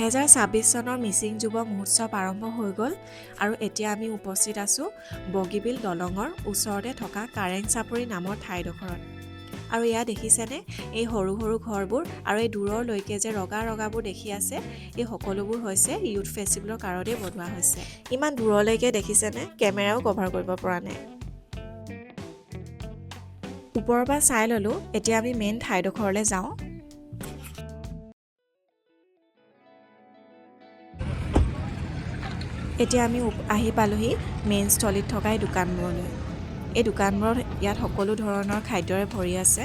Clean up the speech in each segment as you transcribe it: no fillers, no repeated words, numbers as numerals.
2026 চনৰ মিচিং যুৱ মহোৎসৱ আৰম্ভ হৈ গ'ল আৰু এতিয়া আমি উপস্থিত আছোঁ বগীবিল দলঙৰ ওচৰতে থকা কাৰেং চাপৰি নামৰ ঠাইডোখৰত। আৰু এয়া দেখিছেনে এই সৰু সৰু ঘৰবোৰ আৰু এই দূৰলৈকে যে ৰগা ৰগাবোৰ দেখি আছে এই সকলোবোৰ হৈছে ইউথ ফেষ্টিভেলৰ কাৰণেই বনোৱা হৈছে। ইমান দূৰলৈকে দেখিছেনে কেমেৰাও কভাৰ কৰিব পৰা নাই। ওপৰৰ পৰা চাই ল'লোঁ, এতিয়া আমি মেইন ঠাইডোখৰলৈ যাওঁ। এতিয়া আমি আহি পালোহি মেইন স্থলীত থকা এই দোকানবোৰলৈ। এই দোকানবোৰত ইয়াত সকলো ধৰণৰ খাদ্যৰে ভৰি আছে।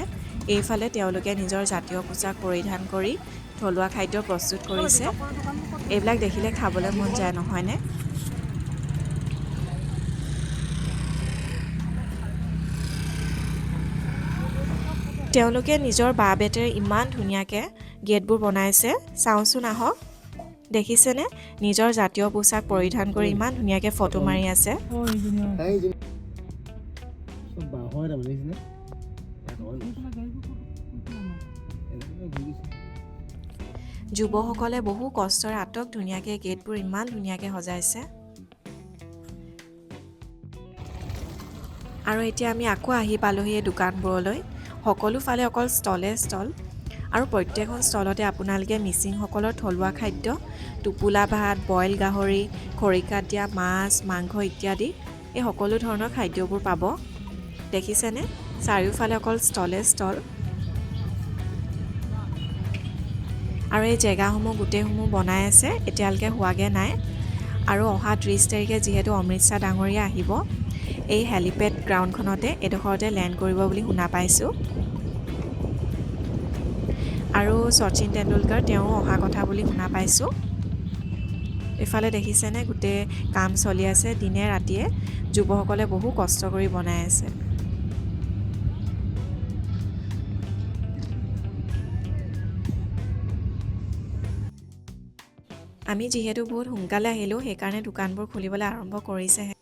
এইফালে তেওঁলোকে নিজৰ জাতীয় পোছাক পৰিধান কৰি থলুৱা খাদ্য প্ৰস্তুত কৰিছে। এইবিলাক দেখিলে খাবলৈ মন যায় নহয়নে? তেওঁলোকে নিজৰ বাঁহ বেতেৰে ইমান ধুনীয়াকৈ গেটবোৰ বনাইছে, চাওঁচোন আহক। দেখিছেনে নিজৰ জাতীয় পোছাক পৰিধান কৰি ইমান ধুনীয়াকৈ ফটো মাৰি আছে। যুৱসকলে বহু কষ্টৰে আটক ধুনীয়াকৈ গেটবোৰ ইমান ধুনীয়াকৈ সজাইছে। আৰু এতিয়া আমি আকৌ আহি পালোহি এই দোকানবোৰলৈ। সকলো ফালে অকল ষ্টলে ষ্টল আৰু প্ৰত্যেকখন ষ্টলতে আপোনালোকে মিচিংসকলৰ থলুৱা খাদ্য টোপোলা ভাত, বইল গাহৰি, খৰিকাত দিয়া মাছ, মাংস ইত্যাদি এই সকলো ধৰণৰ খাদ্যবোৰ পাব। দেখিছেনে চাৰিওফালে অকল ষ্টলে ষ্টল। আৰু এই জেগাসমূহ গোটেইসমূহ বনাই আছে, এতিয়ালৈকে হোৱাগৈ নাই। আৰু অহা 30 তাৰিখে যিহেতু অমৃত শ্বাহ ডাঙৰীয়া আহিব, এই হেলিপেড গ্ৰাউণ্ডখনতে এডোখৰতে লেণ্ড কৰিব বুলি শুনা পাইছোঁ। আৰু শচীন তেণ্ডুলকাৰ তেওঁ অহা কথা বুলি শুনা পাইছোঁ। এইফালে দেখিছেনে গোটেই কাম চলি আছে, দিনে ৰাতিয়ে যুৱসকলে বহু কষ্ট কৰি বনাই আছে। আমি যিহেতু বহুত সোনকালে আহিলোঁ, সেইকাৰণে দোকানবোৰ খুলিবলৈ আৰম্ভ কৰিছেহে।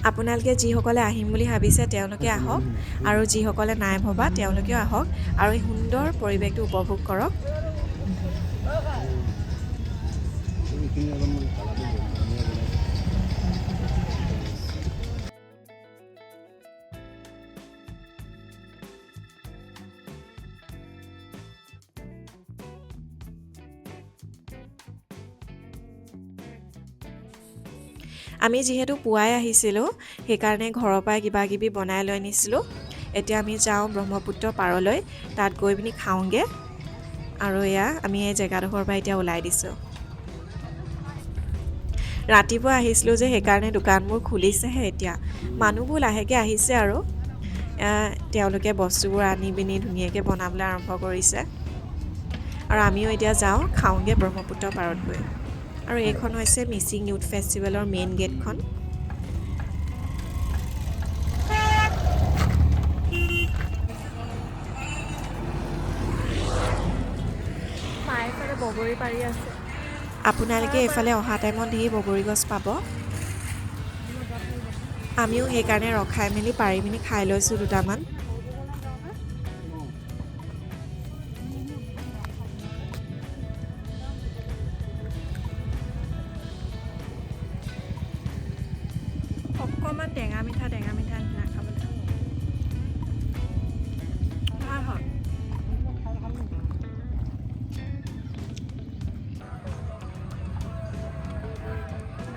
আপোনালোকে যিসকলে আহিম বুলি ভাবিছে তেওঁলোকে আহক, আৰু যিসকলে নাই ভবা তেওঁলোকেও আহক আৰু এই সুন্দৰ পৰিৱেশটো উপভোগ কৰক। আমি যিহেতু পুৱাই আহিছিলোঁ, সেইকাৰণে ঘৰৰ পৰাই কিবা কিবি বনাই লৈ আনিছিলোঁ। এতিয়া আমি যাওঁ ব্ৰহ্মপুত্ৰ পাৰলৈ, তাত গৈ পিনি খাওঁগৈ। আৰু এয়া আমি এই জেগাডোখৰৰ পৰা এতিয়া ওলাই দিছোঁ। ৰাতিপুৱা আহিছিলোঁ যে সেইকাৰণে দোকানবোৰ খুলিছেহে এতিয়া। মানুহবোৰ লাহেকৈ আহিছে আৰু তেওঁলোকে বস্তুবোৰ আনি পিনি ধুনীয়াকৈ বনাবলৈ আৰম্ভ কৰিছে। আৰু আমিও এতিয়া যাওঁ খাওঁগৈ ব্ৰহ্মপুত্ৰ পাৰত গৈ। আৰু এইখন হৈছে মিচিং ইউথ ফেষ্টিভেলৰ মেইন গেটখন। বগৰী পাৰি আছে। আপোনালোকে এইফালে অহা টাইমত ধেৰ বগৰী গছ পাব। আমিও সেইকাৰণে ৰখাই মেলি পাৰি পিনি খাই লৈছোঁ দুটামান। অকণমান টেঙা মিঠা নিচিনা খাবলৈ ভাল হয়।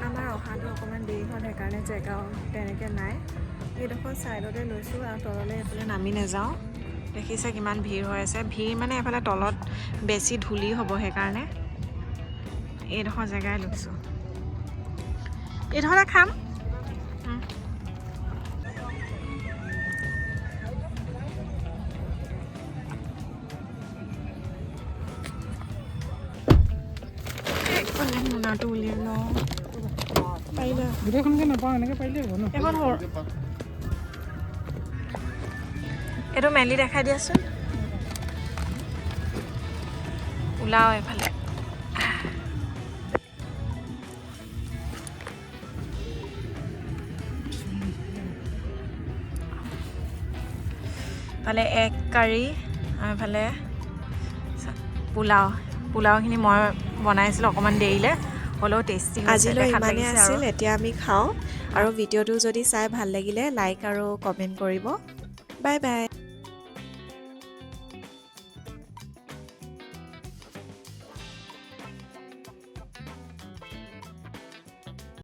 আমাৰ অহাটো অকণমান দেৰি হ'ল, সেইকাৰণে জেগাও তেনেকৈ নাই। এইডোখৰ ছাইডতে লৈছোঁ আৰু তললৈ এইফালে নামি নাযাওঁ। দেখিছে কিমান ভিৰ হৈ আছে। ভিৰ মানে এইফালে তলত বেছি ধূলি হ'ব, সেইকাৰণে এইডোখৰ জেগাই লৈছোঁ। এইডোখৰতে খাম। মোনাটো উলিয়াই লওঁ। পাৰিলে গোটেইখনকে নাপাওঁ, এনেকৈ পাৰিলে হ'ব ন। এখন এইটো মেলি দেখাই দিয়াচোন। ওলাও এইফালে। ফালে এগ কাৰী আৰু ফালে পোলাওখিনি মই বনাইছিলোঁ অকণমান দেৰিলে হ'লেও টেষ্টি হৈছে আজিলৈ দেখাত ইমানে লাগিছে আছিল আৰু এতিয়া আমি খাওঁ আৰু ভিডিঅ'টো যদি চাই ভাল লাগিলে লাইক আৰু কমেণ্ট কৰিব বাই বাই